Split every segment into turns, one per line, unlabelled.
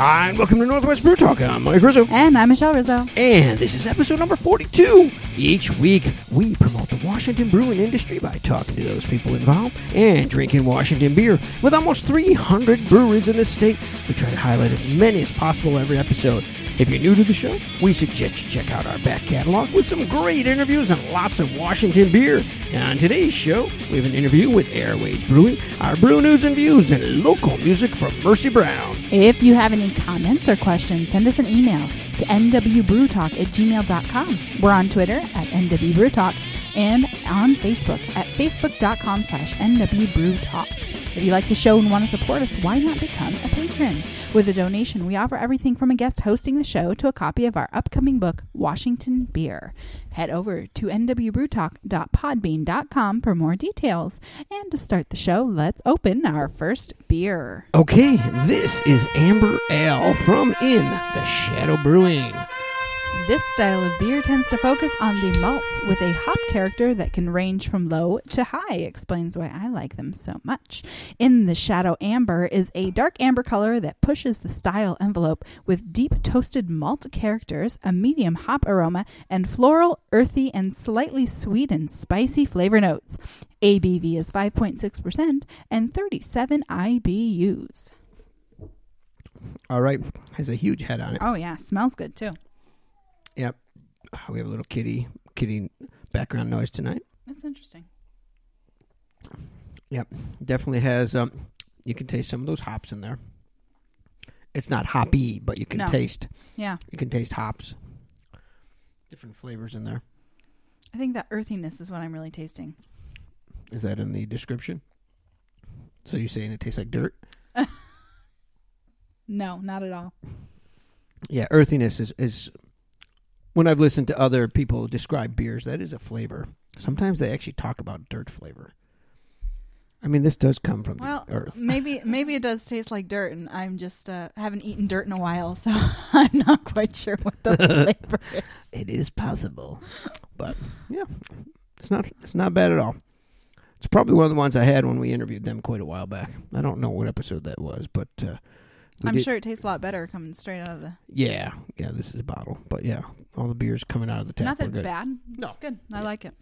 Hi, and welcome to Northwest Brew Talk. I'm Mike Rizzo.
And I'm Michelle Rizzo.
And this is episode number 42. Each week, we promote the Washington brewing industry by talking to those people involved and drinking Washington beer. With almost 300 breweries in the state, we try to highlight as many as possible every episode. If you're new to the show, we suggest you check out our back catalog with some great interviews and lots of Washington beer. And on today's show, we have an interview with Airways Brewing, our brew news and views, and local music from Mercy Brown.
If you have any comments or questions, send us an email to nwbrewtalk@gmail.com. We're on Twitter at nwbrewtalk and on Facebook at facebook.com/nwbrewtalk. If you like the show and want to support us, why not become a patron? With a donation, we offer everything from a guest hosting the show to a copy of our upcoming book, Washington Beer. Head over to nwbrewtalk.podbean.com for more details. And to start the show, let's open our first beer.
Okay, this is Amber Ale from In the Shadow Brewing.
This style of beer tends to focus on the malts with a hop character that can range from low to high. Explains why I like them so much. In the Shadow Amber is a dark amber color that pushes the style envelope with deep toasted malt characters, a medium hop aroma, and floral, earthy, and slightly sweet and spicy flavor notes. ABV is 5.6% and 37 IBUs.
All right, has a huge head on it.
Oh yeah, smells good too.
Yep. We have a little kitty background noise tonight.
That's interesting.
Yep. Definitely has, you can taste some of those hops in there. It's not hoppy, but you can taste.
Yeah.
You can taste hops. Different flavors in there.
I think that earthiness is what I'm really tasting.
Is that in the description? So you're saying it tastes like dirt?
No, not at all.
Yeah, earthiness is when I've listened to other people describe beers, that is a flavor. Sometimes they actually talk about dirt flavor. I mean, this does come from the earth.
Maybe it does taste like dirt, and I'm just haven't eaten dirt in a while, so I'm not quite sure what the flavor is.
It is possible, but yeah, it's not bad at all. It's probably one of the ones I had when we interviewed them quite a while back. I don't know what episode that was, but
I'm sure it tastes a lot better coming straight out of the...
Yeah, this is a bottle. But yeah, all the beers coming out of the tap.
Not that it's
good.
bad.
No.
It's good. I like it.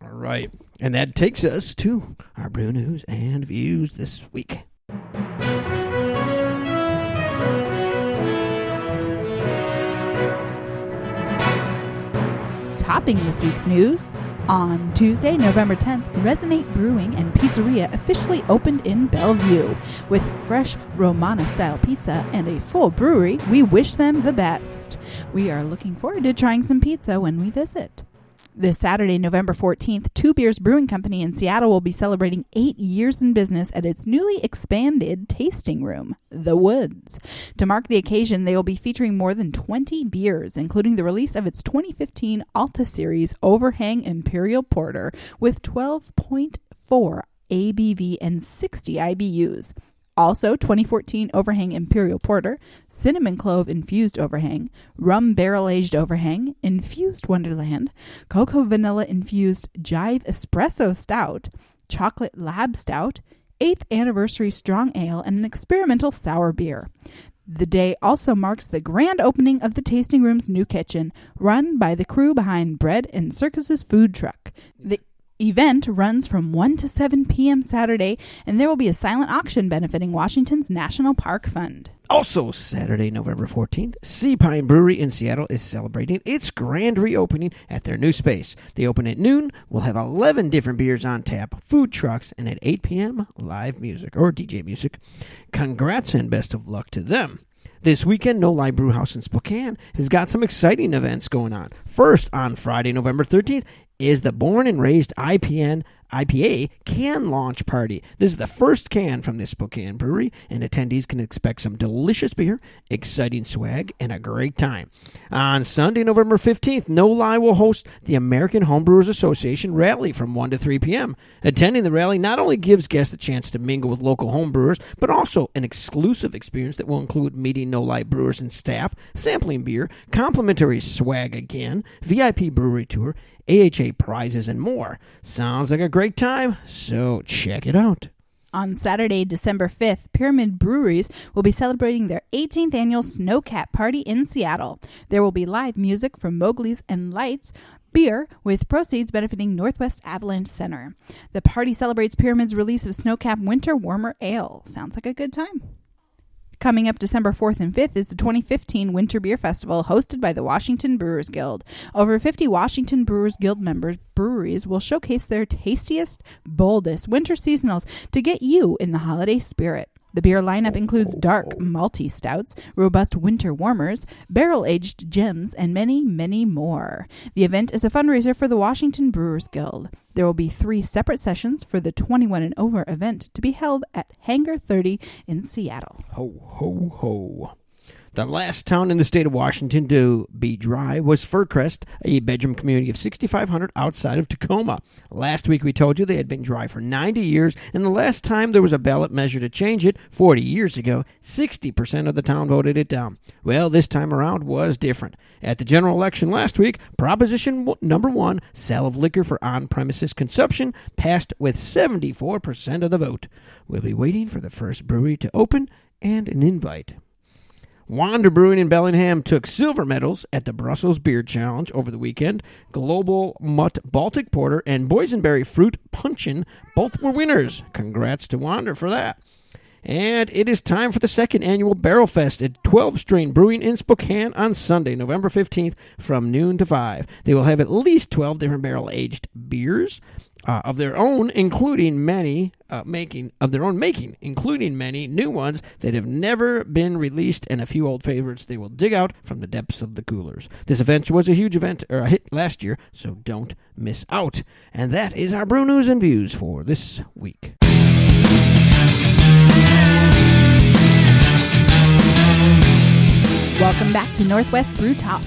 All right. And that takes us to our brew news and views this week.
Topping this week's news, on Tuesday, November 10th, Resonate Brewing and Pizzeria officially opened in Bellevue. With fresh Romana-style pizza and a full brewery, we wish them the best. We are looking forward to trying some pizza when we visit. This Saturday, November 14th, Two Beers Brewing Company in Seattle will be celebrating 8 years in business at its newly expanded tasting room, The Woods. To mark the occasion, they will be featuring more than 20 beers, including the release of its 2015 Alta Series Overhang Imperial Porter with 12.4 ABV and 60 IBUs. Also, 2014 Overhang Imperial Porter, Cinnamon Clove Infused Overhang, Rum Barrel Aged Overhang, Infused Wonderland, Cocoa Vanilla Infused Jive Espresso Stout, Chocolate Lab Stout, 8th Anniversary Strong Ale, and an experimental sour beer. The day also marks the grand opening of the tasting room's new kitchen, run by the crew behind Bread and Circus's food truck. The event runs from 1 to 7 p.m. Saturday, and there will be a silent auction benefiting Washington's National Park Fund.
Also, Saturday, November 14th, Sea Pine Brewery in Seattle is celebrating its grand reopening at their new space. They open at noon. We'll have 11 different beers on tap, food trucks, and at 8 p.m., live music, or DJ music. Congrats and best of luck to them. This weekend, No Lie Brewhouse in Spokane has got some exciting events going on. First, on Friday, November 13th, is the Born and Raised IPA can launch party. This is the first can from this Spokane brewery, and attendees can expect some delicious beer, exciting swag, and a great time. On Sunday, November 15th, No Lie will host the American Homebrewers Association rally from 1 to 3 p.m. Attending the rally not only gives guests a chance to mingle with local homebrewers, but also an exclusive experience that will include meeting No Lie brewers and staff, sampling beer, complimentary swag again, VIP brewery tour, AHA prizes, and more. Sounds like a great time, so check it out.
On Saturday, December 5th, Pyramid Breweries will be celebrating their 18th annual Snowcap Party in Seattle. There will be live music from Mowgli's and Lights Beer, with proceeds benefiting Northwest Avalanche Center. The party celebrates Pyramid's release of Snowcap Winter Warmer Ale. Sounds like a good time. Coming up December 4th and 5th is the 2015 Winter Beer Festival, hosted by the Washington Brewers Guild. Over 50 Washington Brewers Guild members breweries will showcase their tastiest, boldest winter seasonals to get you in the holiday spirit. The beer lineup includes dark, malty stouts, robust winter warmers, barrel-aged gems, and many, many more. The event is a fundraiser for the Washington Brewers Guild. There will be 3 separate sessions for the 21 and over event to be held at Hangar 30 in Seattle.
Ho, ho, ho. The last town in the state of Washington to be dry was Furcrest, a bedroom community of 6,500 outside of Tacoma. Last week we told you they had been dry for 90 years, and the last time there was a ballot measure to change it, 40 years ago, 60% of the town voted it down. Well, this time around was different. At the general election last week, Proposition number 1, sale of liquor for on-premises consumption, passed with 74% of the vote. We'll be waiting for the first brewery to open and an invite. Wander Brewing in Bellingham took silver medals at the Brussels Beer Challenge over the weekend. Global Mutt Baltic Porter and Boysenberry Fruit Punchin both were winners. Congrats to Wander for that. And it is time for the second annual Barrel Fest at 12 Strain Brewing in Spokane on Sunday, November 15th from noon to 5. They will have at least 12 different barrel-aged beers of their own, including many including many new ones that have never been released and a few old favorites they will dig out from the depths of the coolers. This event was a huge event, or a hit last year, so don't miss out. And that is our brew news and views for this week.
Welcome back to Northwest Brew Talk.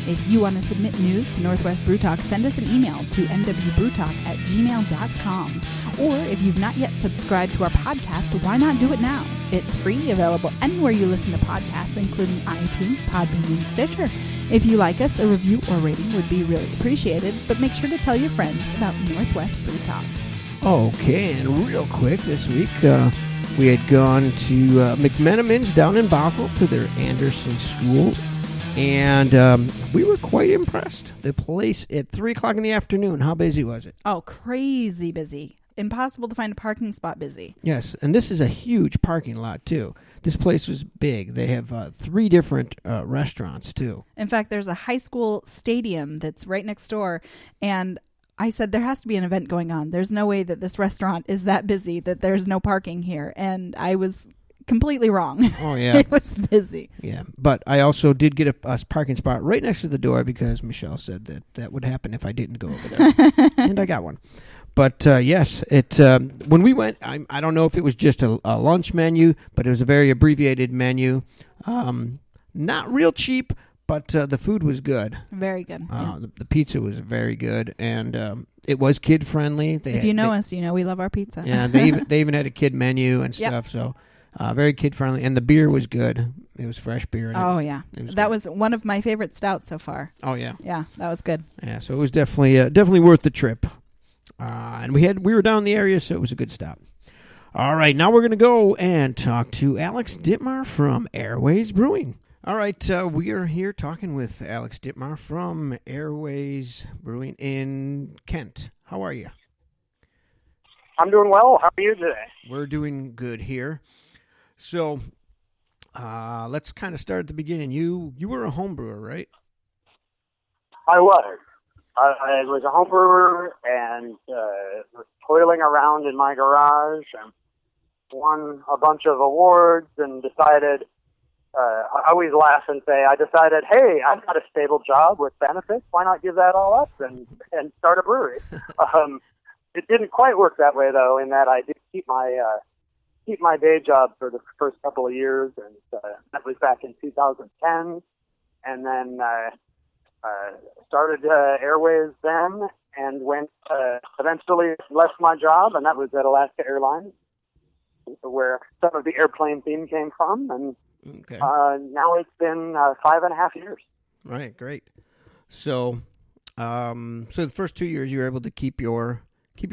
If you want to submit news to Northwest Brew Talk, send us an email to nwbrewtalk@gmail.com. Or if you've not yet subscribed to our podcast, why not do it now? It's free, available anywhere you listen to podcasts, including iTunes, Podbean, and Stitcher. If you like us, a review or rating would be really appreciated, but make sure to tell your friends about Northwest Brew Talk.
Okay, and real quick, this week we had gone to McMenamin's down in Bothell to their Anderson School. And we were quite impressed. The place at 3 o'clock in the afternoon, how busy was it?
Oh, crazy busy. Impossible to find a parking spot busy.
Yes, and this is a huge parking lot, too. This place was big. They have 3 different restaurants, too.
In fact, there's a high school stadium that's right next door, and I said there has to be an event going on. There's no way that this restaurant is that busy that there's no parking here. And I was completely wrong.
Oh, yeah.
It was busy.
Yeah, but I also did get a parking spot right next to the door because Michelle said that would happen if I didn't go over there. And I got one. But, yes, when we went, I don't know if it was just a lunch menu, but it was a very abbreviated menu. Not real cheap, but the food was good.
Very good. Yeah.
The pizza was very good, and it was kid-friendly.
If you know us, you know we love our pizza.
Yeah, they even had a kid menu and stuff, so... very kid-friendly, and the beer was good. It was fresh beer.
Yeah. That was one of my favorite stouts so far.
Oh, yeah.
Yeah, that was good.
Yeah, so it was definitely worth the trip. And we were down in the area, so it was a good stop. All right, now we're going to go and talk to Alex Dittmar from Airways Brewing. All right, we are here talking with Alex Dittmar from Airways Brewing in Kent. How are you?
I'm doing well. How are you today?
We're doing good here. So, let's kind of start at the beginning. You were a home brewer, right?
I was. I was a home brewer and was toiling around in my garage and won a bunch of awards and decided, I always laugh and say, I decided, hey, I've got a stable job with benefits. Why not give that all up and start a brewery? It didn't quite work that way, though, in that I did keep my day job for the first couple of years, and that was back in 2010, and then started Airways then, and went eventually left my job, and that was at Alaska Airlines, where some of the airplane theme came from, and now it's been 5.5 years.
Right, great. So, so the first 2 years you were able to keep your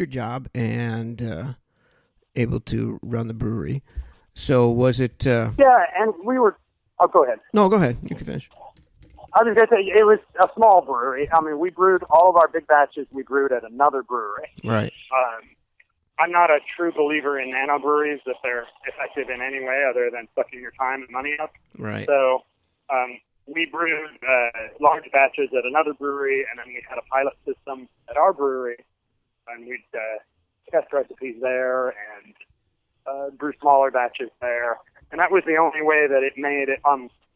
job, and able to run the brewery. So was it?
Yeah, and we were. Oh, go ahead.
No, go ahead. You can finish.
I was going to say, it was a small brewery. I mean, we brewed all of our big batches. We brewed at another brewery.
Right.
I'm not a true believer in nano breweries, that they're effective in any way other than sucking your time and money up.
Right.
So we brewed large batches at another brewery, and then we had a pilot system at our brewery, and we'd test recipes there and brew smaller batches there. And that was the only way that it made it.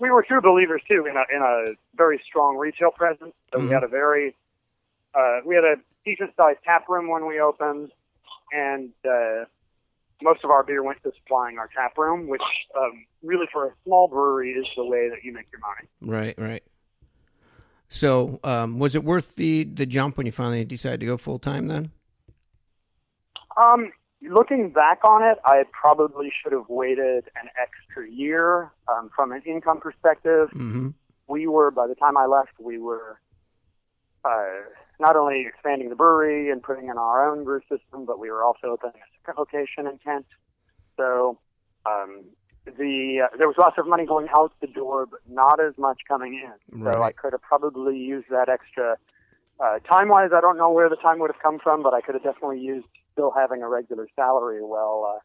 We were true believers too in a very strong retail presence. So we had a decent sized tap room when we opened, and most of our beer went to supplying our tap room, which really for a small brewery is the way that you make your money.
Right. So was it worth the jump when you finally decided to go full time then?
Looking back on it, I probably should have waited an extra year. From an income perspective, we were, by the time I left, we were not only expanding the brewery and putting in our own brew system, but we were also opening a second location in Kent. So there was lots of money going out the door, but not as much coming in.
Right.
So I could have probably used that extra. Time-wise, I don't know where the time would have come from, but I could have definitely used still having a regular salary while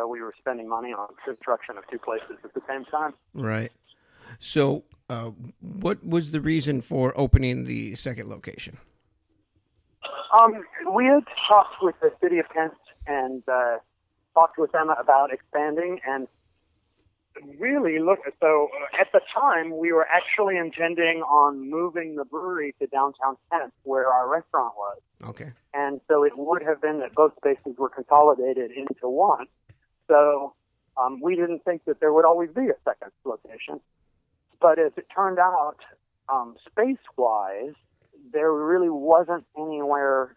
we were spending money on construction of two places at the same time.
Right. So what was the reason for opening the second location?
We had talked with the city of Kent and talked with them about expanding, and really at the time we were actually intending on moving the brewery to downtown Kent where our restaurant was.
Okay.
And so it would have been that both spaces were consolidated into one. So we didn't think that there would always be a second location. But as it turned out, space-wise, there really wasn't anywhere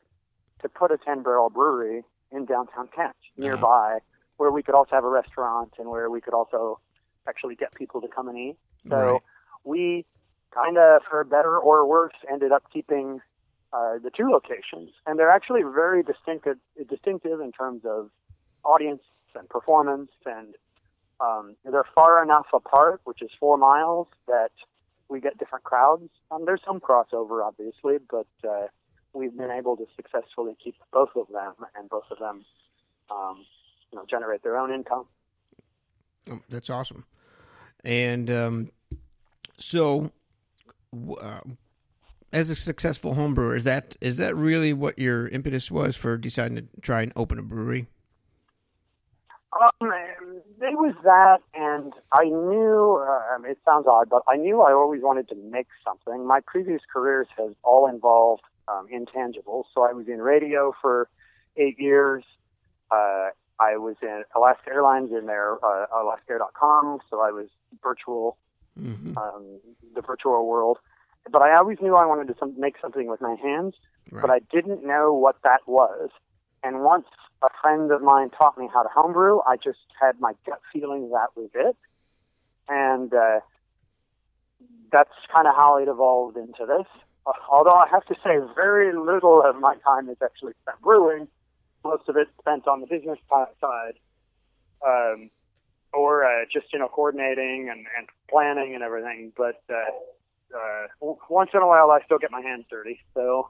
to put a 10-barrel brewery in downtown Kent nearby, where we could also have a restaurant and where we could also actually get people to come and eat. So we kind of, for better or worse, ended up keeping the two locations. And they're actually very distinctive in terms of audience and performance. And they're far enough apart, which is 4 miles, that we get different crowds. There's some crossover, obviously, but we've been able to successfully keep both of them, and both of them generate their own income.
Oh, that's awesome. And so as a successful home brewer, is that really what your impetus was for deciding to try and open a brewery?
It was that, and I knew, it sounds odd, but I knew I always wanted to make something. My previous careers have all involved intangibles. So I was in radio for 8 years. I was in Alaska Airlines in their alaskaair.com, so I was virtual, the virtual world. But I always knew I wanted to make something with my hands, but I didn't know what that was. And once a friend of mine taught me how to homebrew, I just had my gut feeling that was it. And that's kind of how it evolved into this. Although I have to say very little of my time is actually spent brewing. Most of it spent on the business side, or just coordinating and planning and everything. But once in a while, I still get my hands dirty. So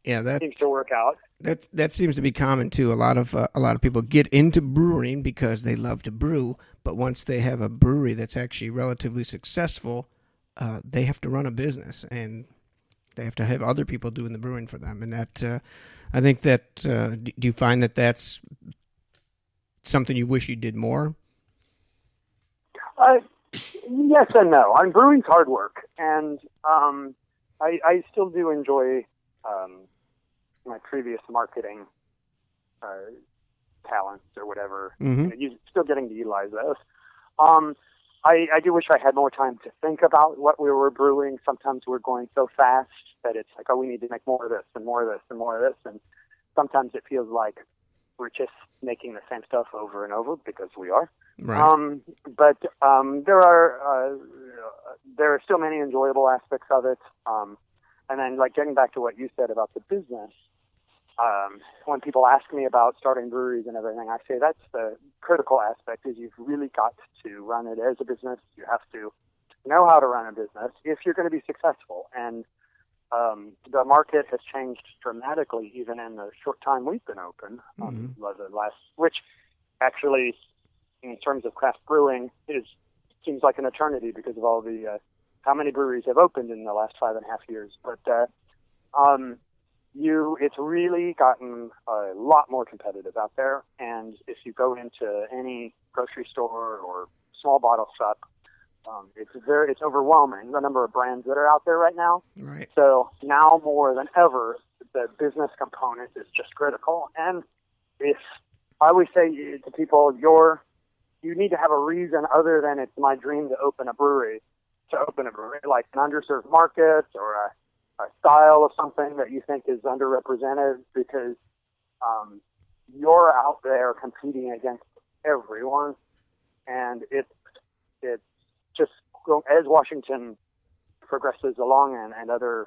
yeah, that
seems to work out.
That seems to be common too. A lot of people get into brewing because they love to brew, but once they have a brewery that's actually relatively successful, they have to run a business and they have to have other people doing the brewing for them. And that I think that do you find that that's something you wish you did more?
Yes and no. Brewing's hard work, and I still do enjoy my previous marketing talents or whatever. Still getting to utilize those. I do wish I had more time to think about what we were brewing. Sometimes we're going so fast that it's like, oh, we need to make more of this and more of this and more of this. And sometimes it feels like we're just making the same stuff over and over because we are.
Right.
But there are still many enjoyable aspects of it. And then, like, getting back to what you said about the business, when people ask me about starting breweries and everything, I say that's the critical aspect, is you've really got to run it as a business. You have to know how to run a business if you're going to be successful. And the market has changed dramatically even in the short time we've been open. Which actually, in terms of craft brewing, seems like an eternity because of all the how many breweries have opened in the last 5.5 years. But it's really gotten a lot more competitive out there. And if you go into any grocery store or small bottle shop, it's overwhelming, the number of brands that are out there right now.
Right.
So now more than ever, the business component is just critical. And if I always say to people, you need to have a reason other than it's my dream to open a brewery, like an underserved market or a style of something that you think is underrepresented, because you're out there competing against everyone. And it's just, as Washington progresses along and other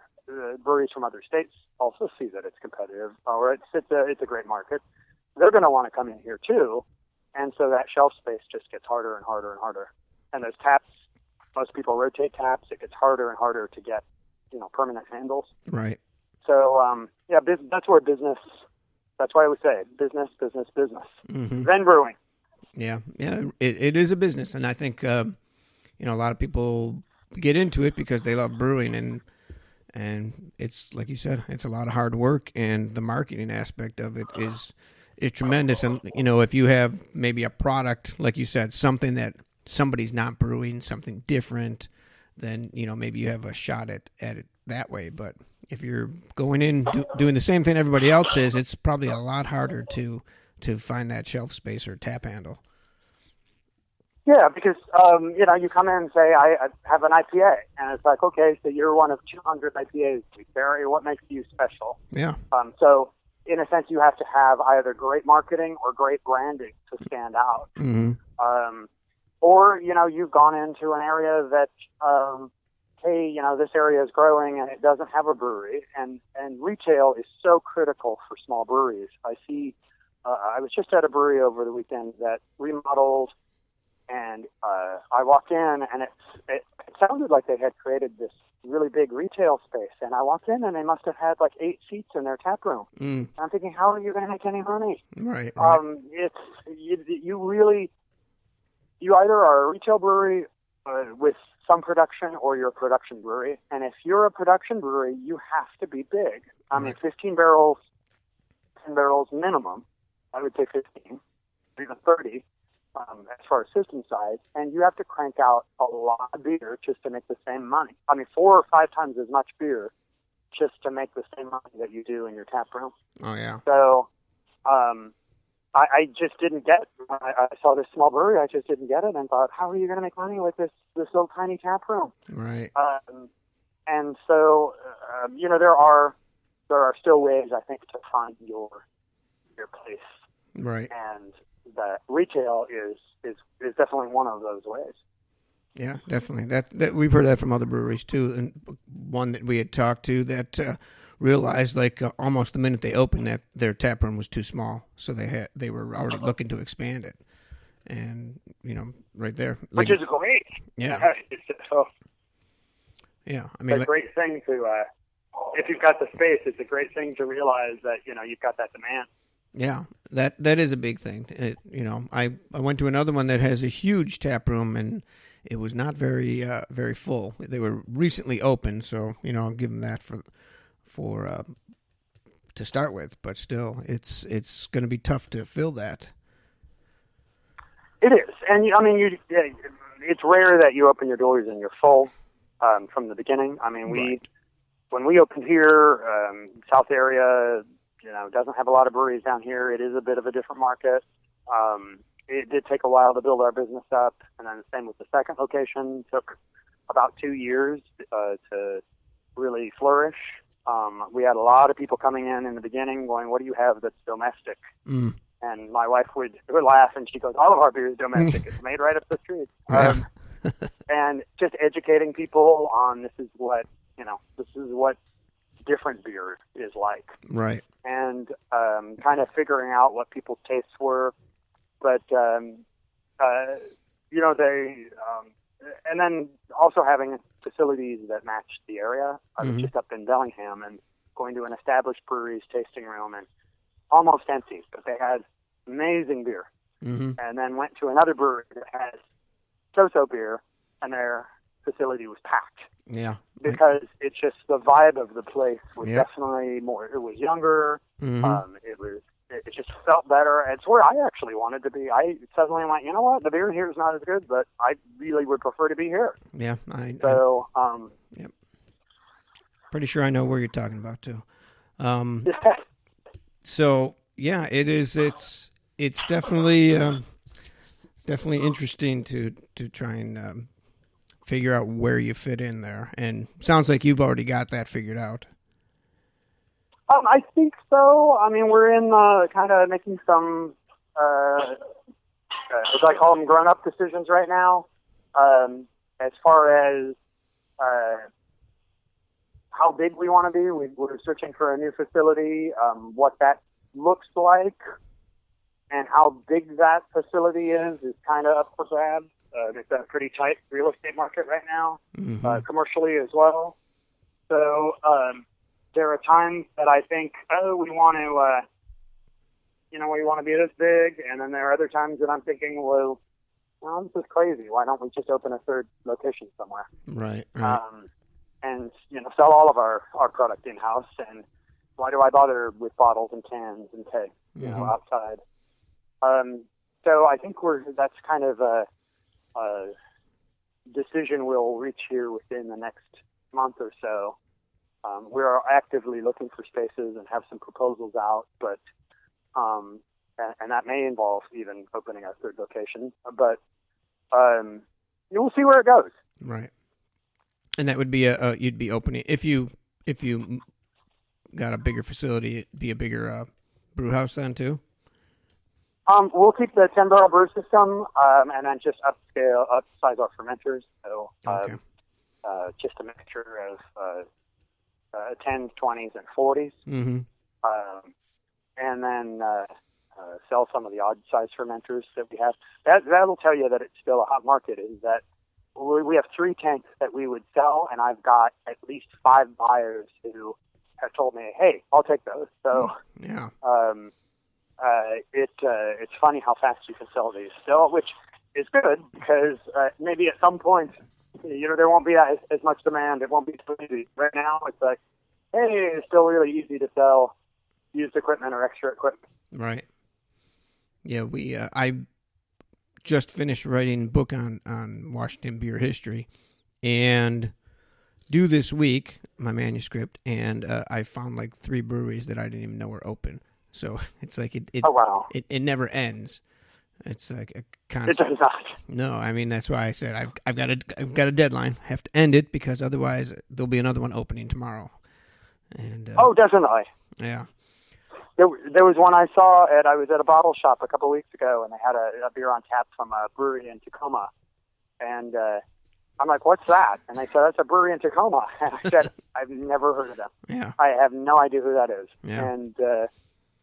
breweries from other states also see that it's competitive, or it's a great market, they're going to want to come in here too. And so that shelf space just gets harder and harder and harder. And those taps, most people rotate taps. It gets harder and harder to get, permanent handles.
Right.
So, that's where business, that's why I would say business.
Mm-hmm.
Then brewing.
Yeah. It is a business. And I think, a lot of people get into it because they love brewing, and it's, like you said, it's a lot of hard work, and the marketing aspect of it is tremendous. And, if you have maybe a product, like you said, something that somebody's not brewing, something different, then, maybe you have a shot at it that way. But if you're going in doing the same thing everybody else is, it's probably a lot harder to find that shelf space or tap handle.
Yeah, because, you come in and say, I have an IPA, and it's like, okay, so you're one of 200 IPAs, Barry. What makes you special?
Yeah.
So in a sense, you have to have either great marketing or great branding to stand out.
Mm-hmm.
Or, you've gone into an area that, hey, this area is growing and it doesn't have a brewery. And retail is so critical for small breweries. I see, I was just at a brewery over the weekend that remodeled, and I walked in, and it sounded like they had created this really big retail space. And I walked in, and they must have had like 8 seats in their tap room.
Mm.
I'm thinking, how are you going to make any money?
Right.
You either are a retail brewery with some production, or you're a production brewery. And if you're a production brewery, you have to be big. I mean, 15 barrels, 10 barrels minimum. I would say 15, even 30, as far as system size. And you have to crank out a lot of beer just to make the same money. I mean, 4 or 5 times as much beer just to make the same money that you do in your tap room.
Oh, yeah.
So, I just didn't get it. When I saw this small brewery, I just didn't get it, and thought, how are you going to make money with this little tiny tap room?
Right.
And so, there are still ways, I think, to find your place.
Right.
And that retail is definitely one of those ways.
Yeah, definitely. That we've heard that from other breweries too, and one that we had talked to that realized almost the minute they opened that their tap room was too small, so they were already looking to expand it, and right there,
which is great.
Yeah.
So,
yeah, I mean,
it's a great thing to if you've got the space, it's a great thing to realize that you've got that demand.
Yeah, that is a big thing. I went to another one that has a huge tap room, and it was not very very full. They were recently opened, so I'll give them that for to start with. But still, it's going to be tough to fill that.
It is, and it's rare that you open your doors and you're full from the beginning. I mean, when we opened here, South area, doesn't have a lot of breweries down here. It is a bit of a different market. It did take a while to build our business up, and then the same with the second location. Took about 2 years to really flourish. We had a lot of people coming in the beginning going, what do you have that's domestic? Mm. And my wife would laugh, and she goes, all of our beer is domestic. It's made right up the street. And just educating people on this is what different beer is like.
Right.
And kind of figuring out what people's tastes were. But, and then also having facilities that matched the area. I was just up in Bellingham and going to an established brewery's tasting room and almost empty, but they had amazing beer. And then went to another brewery that has so-so beer, and their facility was packed.
Yeah.
Because it's just the vibe of the place was definitely more. It was younger. It just felt better. It's where I actually wanted to be. I suddenly went, you know what? The beer here is not as good, but I really would prefer to be here.
Yeah. Pretty sure I know where you're talking about too. So yeah, it is. It's definitely interesting to try and figure out where you fit in there. And sounds like you've already got that figured out.
I think so. I mean, we're in kind of making some, as I call them, grown-up decisions right now. As far as how big we want to be, we're searching for a new facility, what that looks like, and how big that facility is kind of up for grabs. It's a pretty tight real estate market right now, commercially as well. So there are times that I think, we want to, we want to be this big, and then there are other times that I'm thinking, well, this is crazy. Why don't we just open a third location somewhere?
Right.
And sell all of our product in house. And why do I bother with bottles and cans and kegs, outside? So I think that's kind of a decision we'll reach here within the next month or so. We are actively looking for spaces and have some proposals out, but and that may involve even opening a third location. But we'll see where it goes.
Right. And that would be you'd be opening if you got a bigger facility, it'd be a bigger brew house then too.
We'll keep the 10-barrel brew system, and then just upsize our fermenters. So just a mixture of 10s, 20s, and 40s. And then sell some of the odd-size fermenters that we have. That'll tell you that it's still a hot market, is that we have 3 tanks that we would sell, and I've got at least 5 buyers who have told me, hey, I'll take those. So it's funny how fast you can sell these still, which is good because maybe at some point, there won't be as much demand. It won't be so easy. Right now, it's like, hey, it's still really easy to sell used equipment or extra equipment.
Right. Yeah, I just finished writing a book on Washington beer history, and due this week, my manuscript, and I found like 3 breweries that I didn't even know were open. So it's like it never ends. It's like a constant.
It does not.
No, I mean that's why I said I've got a deadline. I have to end it because otherwise there'll be another one opening tomorrow. And
definitely.
Yeah.
There was one I saw I was at a bottle shop a couple of weeks ago, and they had a beer on tap from a brewery in Tacoma. And I'm like, what's that? And they said, that's a brewery in Tacoma. And I said, I've never heard of them.
Yeah.
I have no idea who that is.
Yeah.
And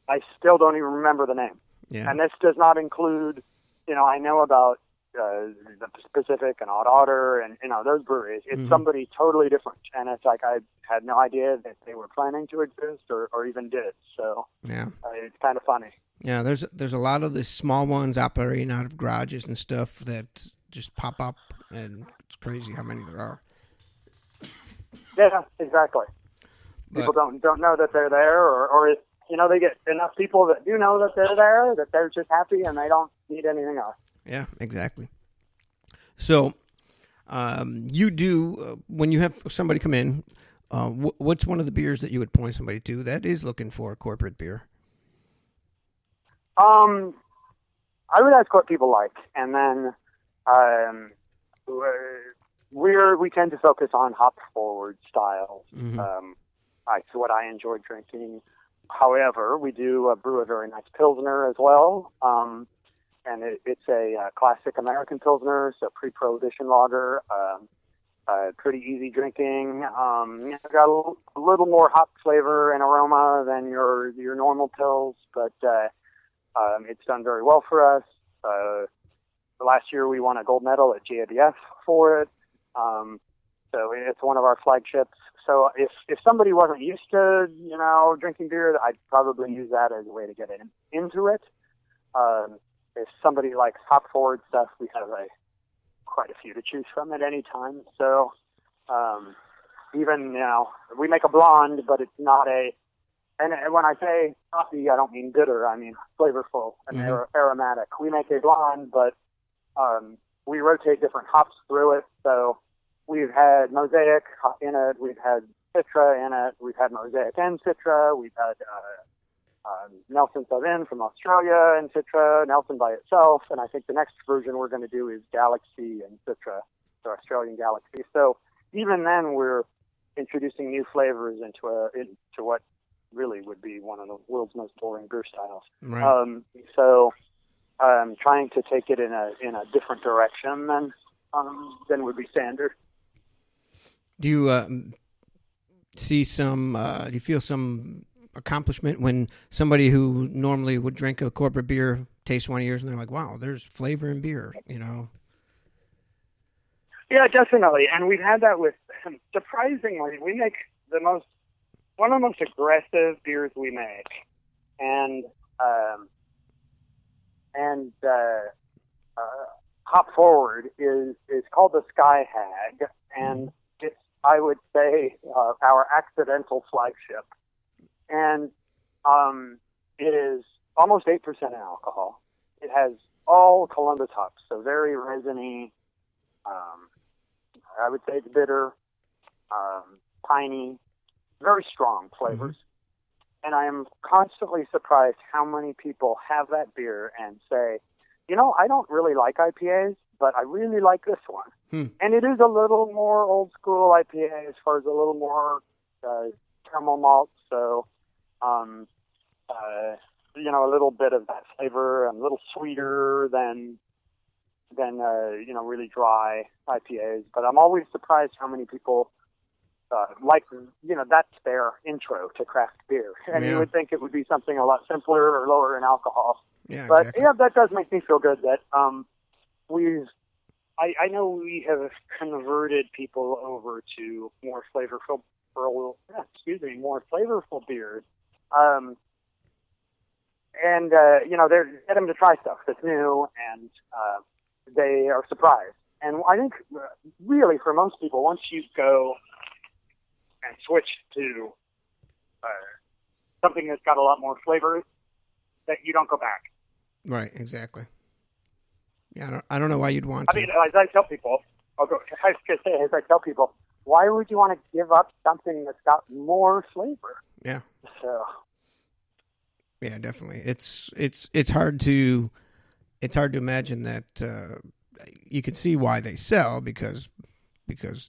I still don't even remember the name.
Yeah.
And this does not include, I know about the Pacific and Odd Otter and, those breweries. It's somebody totally different. And it's like I had no idea that they were planning to exist or even did. So
yeah,
it's kind of funny.
Yeah, there's a lot of the small ones operating out of garages and stuff that just pop up, and it's crazy how many there are.
Yeah, exactly. People don't know that they're there, or they get enough people that do know that they're there, that they're just happy and they don't need anything else.
Yeah, exactly. So, you do when you have somebody come in. What's one of the beers that you would point somebody to that is looking for a corporate beer?
I would ask what people like, and then we tend to focus on hop forward styles. It's what I enjoy drinking. However, we do brew a very nice Pilsner as well. And it's a classic American Pilsner, so pre-Prohibition lager. pretty easy drinking. Got a little more hop flavor and aroma than your normal pills, but it's done very well for us. Last year we won a gold medal at GABF for it, so it's one of our flagships. So if somebody wasn't used to drinking beer, I'd probably use that as a way to get into it. If somebody likes hop forward stuff, we have quite a few to choose from at any time. So even we make a blonde, but it's not and when I say hoppy, I don't mean bitter. I mean flavorful and aromatic. We make a blonde, but we rotate different hops through it. So we've had Mosaic in it. We've had Citra in it. We've had Mosaic and Citra. We've had Nelson Sauvin from Australia and Citra, Nelson by itself. And I think the next version we're going to do is Galaxy and Citra, the Australian Galaxy. So even then, we're introducing new flavors into what really would be one of the world's most boring beer styles.
Right.
So trying to take it in a different direction than would be standard.
Do you see some? Do you feel some accomplishment when somebody who normally would drink a corporate beer tastes one of yours and they're like, "Wow, there's flavor in beer,"
Yeah, definitely. And we've had that with, surprisingly, we make one of the most aggressive beers we make, and Hop Forward is called the Sky Hag, and it's, I would say, our accidental flagship. And it is almost 8% in alcohol. It has all Columbus hops, so very resiny. I would say it's bitter, piney, very strong flavors. And I am constantly surprised how many people have that beer and say, I don't really like IPAs, but I really like this one. And it is a little more old school IPA as far as a little more caramel malt. So, a little bit of that flavor and a little sweeter than really dry IPAs. But I'm always surprised how many people that's their intro to craft beer. And you would think it would be something a lot simpler or lower in alcohol.
Yeah,
but
exactly.
yeah, that does make me feel good that I know we have converted people over to more flavorful beers. They get them to try stuff that's new, and they are surprised. And I think really for most people, once you go and switch to something that's got a lot more flavor, that you don't go back.
Right, exactly. Yeah, I don't know why you'd want to.
I mean, as I tell people, why would you want to give up something that's got more flavor?
Yeah.
So.
Yeah, definitely. It's hard to imagine that you can see why they sell because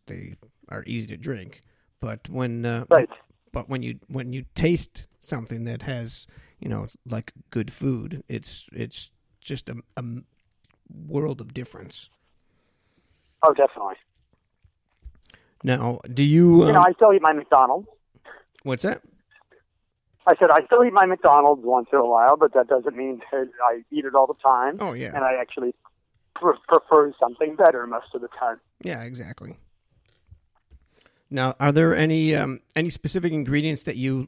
they are easy to drink. But when
right.
But when you taste something that has like good food, it's just a world of difference.
Oh, definitely.
Now, do you?
I still eat my McDonald's.
What's that?
I said I still eat my McDonald's once in a while, but that doesn't mean that I eat it all the time.
Oh, yeah.
And I actually prefer something better most of the time.
Yeah, exactly. Now, are there any specific ingredients that you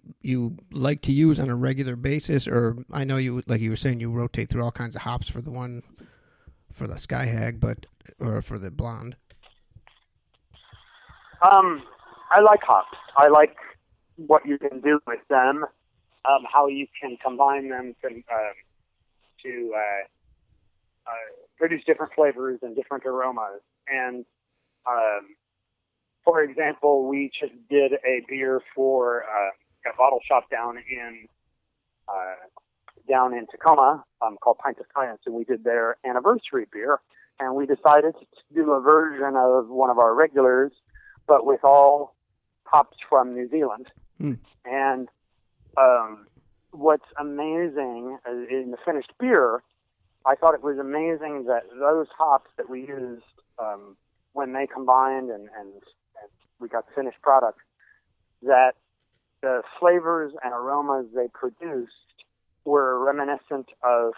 like to use on a regular basis? Or I know you, like you were saying, you rotate through all kinds of hops for the Sky Hag, or for the blonde.
I like hops. I like what you can do with them, how you can combine them to produce different flavors and different aromas. And for example, we just did a beer for a bottle shop down in Tacoma called Pint of Science, and we did their anniversary beer. And we decided to do a version of one of our regulars, but with all hops from New Zealand. And what's amazing in the finished beer, I thought it was amazing that those hops that we used when they combined and we got the finished product, that the flavors and aromas they produced were reminiscent of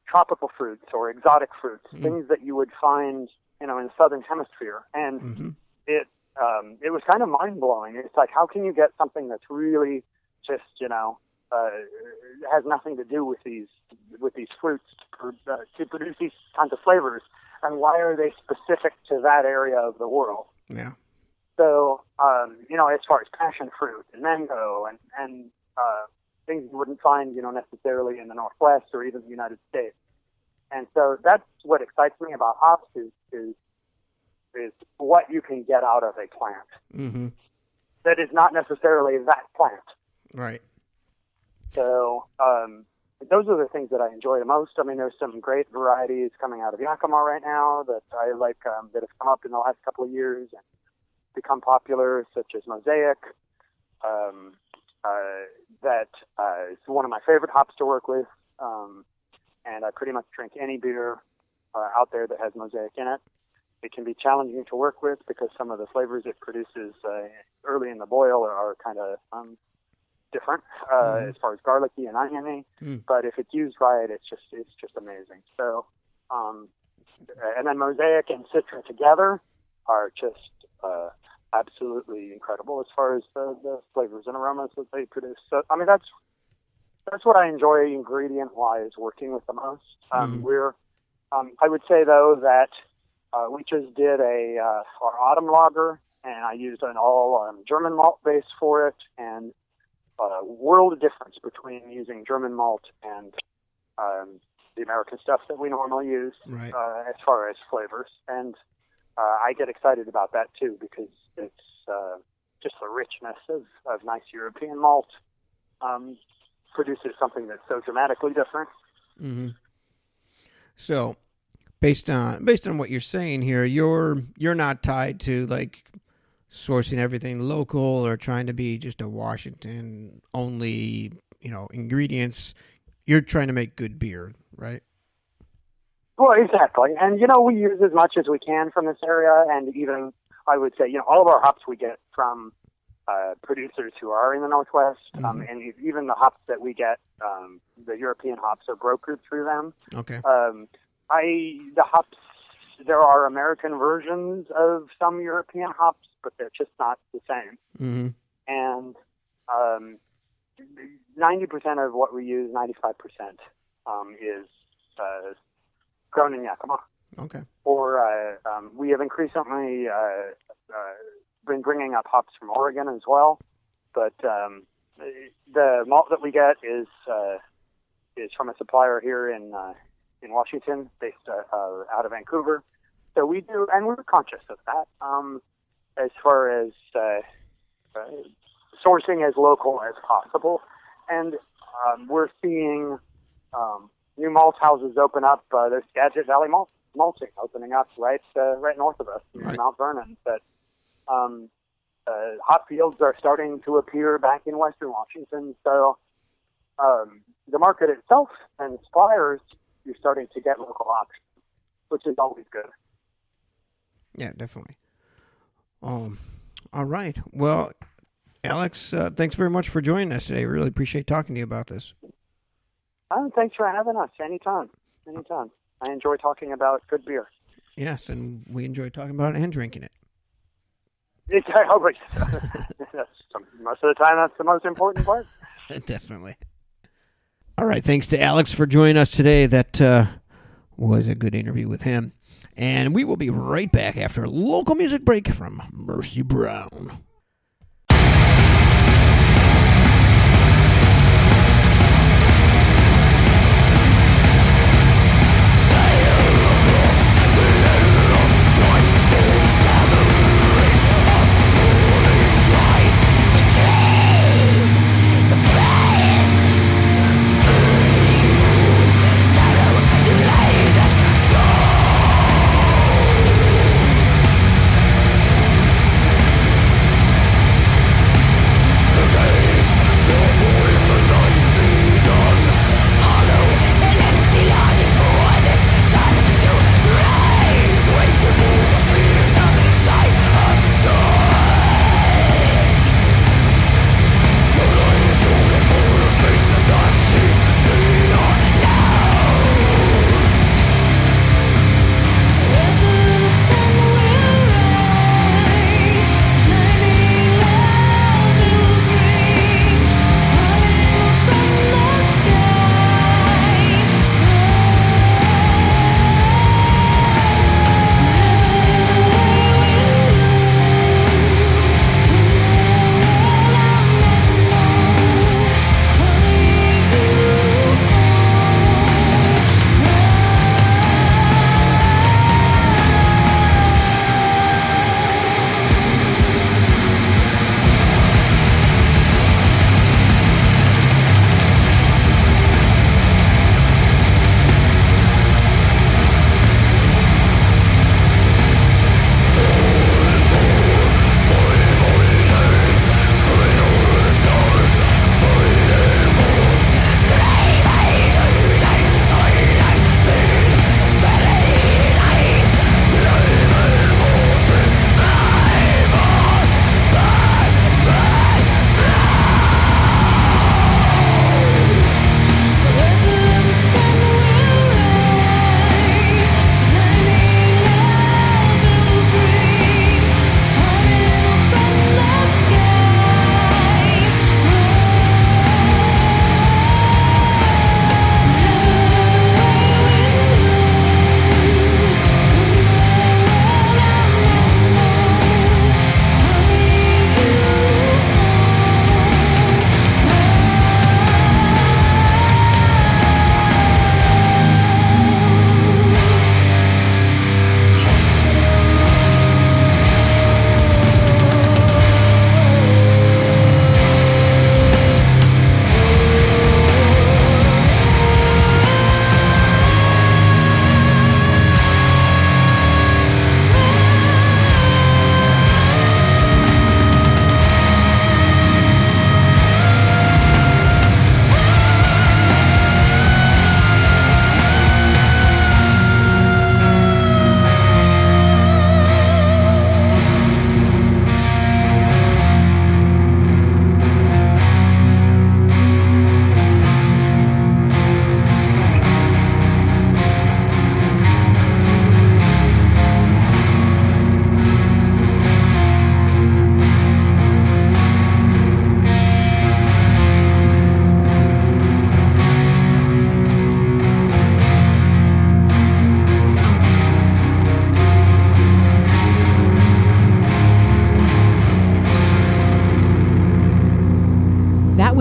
tropical fruits or exotic fruits, things that you would find, in the southern hemisphere. And it was kind of mind blowing. It's like, how can you get something that's really just, has nothing to do with these fruits to produce these kinds of flavors, and why are they specific to that area of the world?
Yeah.
So, as far as passion fruit and mango and things you wouldn't find, necessarily in the Northwest or even the United States. And so that's what excites me about hops is what you can get out of a plant that is not necessarily that plant.
Right.
So those are the things that I enjoy the most. I mean, there's some great varieties coming out of Yakima right now that I like that have come up in the last couple of years and become popular, such as Mosaic. That is one of my favorite hops to work with, and I pretty much drink any beer out there that has Mosaic in it. It can be challenging to work with because some of the flavors it produces early in the boil are kind of different as far as garlicky and oniony. But if it's used right, it's just amazing. So, and then Mosaic and Citra together are just absolutely incredible as far as the flavors and aromas that they produce. So, I mean, that's what I enjoy ingredient-wise working with the most. I would say, though, that we just did our autumn lager, and I used an all German malt base for it, and world of difference between using German malt and the American stuff that we normally use as far as flavors. And I get excited about that, too, because it's just the richness of nice European malt produces something that's so dramatically different.
So, based on what you're saying here, you're not tied to like sourcing everything local or trying to be just a Washington only, ingredients. You're trying to make good beer, right?
Well, exactly. And, we use as much as we can from this area. And even, I would say, all of our hops we get from producers who are in the Northwest. And even the hops that we get, the European hops are brokered through them.
Okay.
The hops, there are American versions of some European hops, but they're just not the same. And 90% of what we use, 95%, is grown in Yakima.
Okay.
Or we have increasingly been bringing up hops from Oregon as well. But the malt that we get is from a supplier here in Washington, based out of Vancouver. So we do, and we're conscious of that as far as sourcing as local as possible. And we're seeing new malt houses open up. There's Skagit Valley Malting opening up right north of us in Mount Vernon. But hop fields are starting to appear back in Western Washington. So the market itself and suppliers, you're starting to get local options, which is always good.
Yeah, definitely. All right. Well, Alex, thanks very much for joining us today. Really appreciate talking to you about this.
Thanks for having us. Anytime. I enjoy talking about good beer.
Yes, and we enjoy talking about it and drinking it.
It's always. Most of the time, that's the most important part.
Definitely. All right, thanks to Alex for joining us today. That was a good interview with him. And we will be right back after a local music break from Mercy Brown.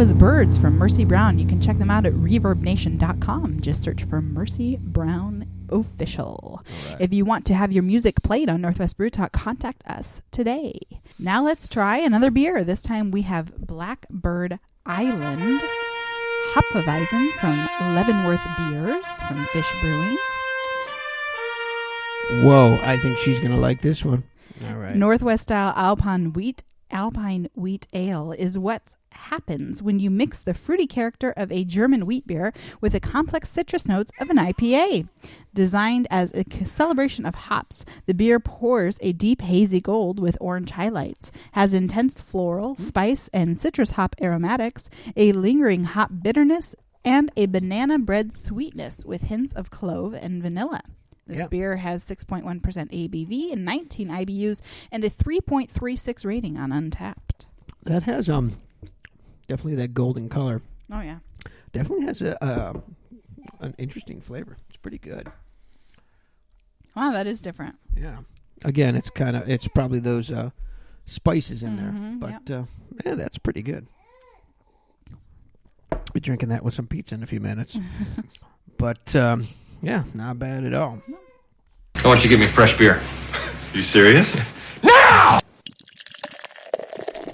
was Birds from Mercy Brown. You can check them out at reverbnation.com. Just search for Mercy Brown Official. Right. If you want to have your music played on Northwest Brew Talk, contact us today. Now let's try another beer. This time we have Blackbird Island Hopfenweizen from Leavenworth Biers from Fish Brewing.
Whoa, I think she's going to like this one. All right.
Northwest style Alpine wheat ale is what happens when you mix the fruity character of a German wheat beer with the complex citrus notes of an IPA. Designed as a celebration of hops, the beer pours a deep hazy gold with orange highlights, has intense floral, spice, and citrus hop aromatics, a lingering hop bitterness, and a banana bread sweetness with hints of clove and vanilla. This beer has 6.1% ABV and 19 IBUs and a 3.36 rating on Untappd.
That has definitely that golden color.
Oh yeah,
definitely has an interesting flavor. It's pretty good.
Wow, that is different.
Yeah. Again, it's probably those spices in there, but that's pretty good. Be drinking that with some pizza in a few minutes, but. Yeah, not bad at all.
I want you to give me fresh beer. You serious? Now!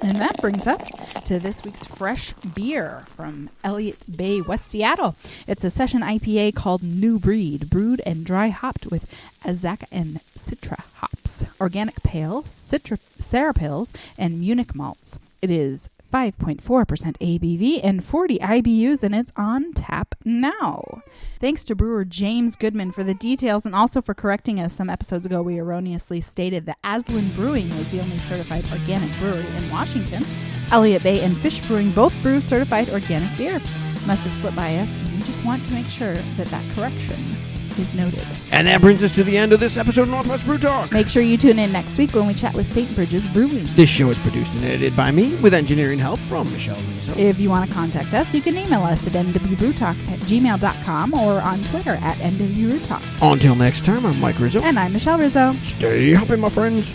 And that brings us to this week's fresh beer from Ellicott Bay West Seattle. It's a session IPA called New Breed, brewed and dry hopped with Azacca and Citra hops, organic pale, Sarah pills, and Munich malts. It is 5.4% ABV and 40 IBUs, and it's on tap now. Thanks to brewer James Goodman for the details and also for correcting us. Some episodes ago, we erroneously stated that Aslan Brewing was the only certified organic brewery in Washington. Ellicott Bay and Fish Brewing both brew certified organic beer. Must have slipped by us, and we just want to make sure that correction is noted.
And that brings us to the end of this episode of Northwest Brew Talk.
Make sure you tune in next week when we chat with St. Bridget's Brewing.
This show is produced and edited by me with engineering help from Michelle Rizzo.
If you want to contact us, you can email us at nwbrewtalk@gmail.com or on Twitter at nwbrewtalk.
Until next time, I'm Mike Rizzo.
And I'm Michelle Rizzo.
Stay happy, my friends.